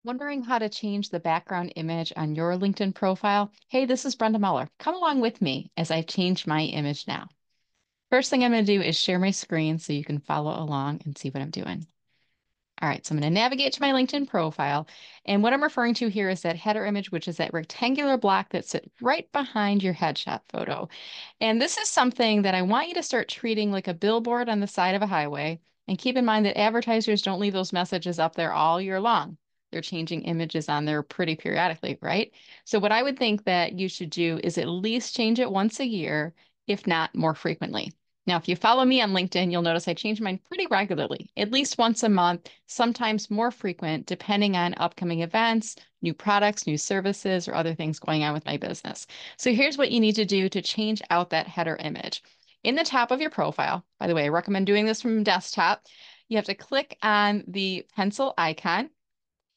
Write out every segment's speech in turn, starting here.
Wondering how to change the background image on your LinkedIn profile? Hey, this is Brenda Meller. Come along with me as I change my image now. First thing I'm going to do is share my screen so you can follow along and see what I'm doing. All right, so I'm going to navigate to my LinkedIn profile. And what I'm referring to here is that header image, which is that rectangular block that sits right behind your headshot photo. And this is something that I want you to start treating like a billboard on the side of a highway. And keep in mind that advertisers don't leave those messages up there all year long. They're changing images on there pretty periodically, right? So what I would think that you should do is at least change it once a year, if not more frequently. Now, if you follow me on LinkedIn, you'll notice I change mine pretty regularly, at least once a month, sometimes more frequent, depending on upcoming events, new products, new services, or other things going on with my business. So here's what you need to do to change out that header image. In the top of your profile, by the way, I recommend doing this from desktop. You have to click on the pencil icon,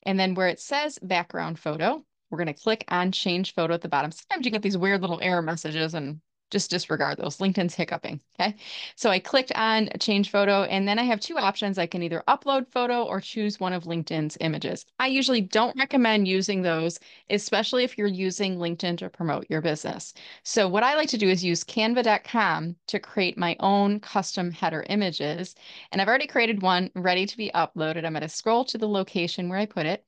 and then where it says background photo, we're going to click on change photo at the bottom. Sometimes you get these weird little error messages and just disregard those. LinkedIn's hiccuping. Okay. So I clicked on change photo, and then I have two options. I can either upload photo or choose one of LinkedIn's images. I usually don't recommend using those, especially if you're using LinkedIn to promote your business. So what I like to do is use canva.com to create my own custom header images. And I've already created one ready to be uploaded. I'm going to scroll to the location where I put it.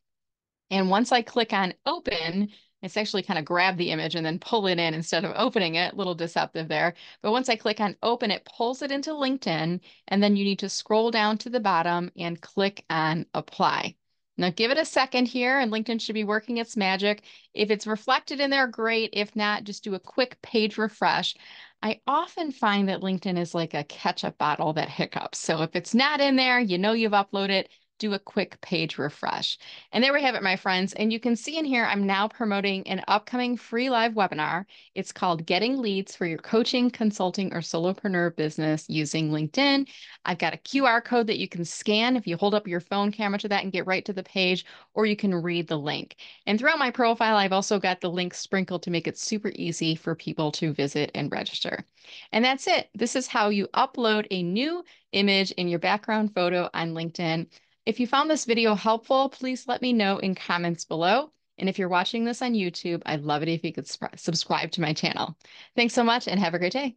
And once I click on open, it's actually kind of grab the image and then pull it in instead of opening it. A little deceptive there. But once I click on open, it pulls it into LinkedIn. And then you need to scroll down to the bottom and click on apply. Now give it a second here and LinkedIn should be working its magic. If it's reflected in there, great. If not, just do a quick page refresh. I often find that LinkedIn is like a ketchup bottle that hiccups. So if it's not in there, you know you've uploaded, do a quick page refresh. And there we have it, my friends. And you can see in here, I'm now promoting an upcoming free live webinar. It's called Getting Leads for Your Coaching, Consulting, or Solopreneur Business Using LinkedIn. I've got a QR code that you can scan if you hold up your phone camera to that and get right to the page, or you can read the link. And throughout my profile, I've also got the links sprinkled to make it super easy for people to visit and register. And that's it. This is how you upload a new image in your background photo on LinkedIn. If you found this video helpful, please let me know in comments below. And if you're watching this on YouTube, I'd love it if you could subscribe to my channel. Thanks so much and have a great day.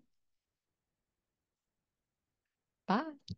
Bye.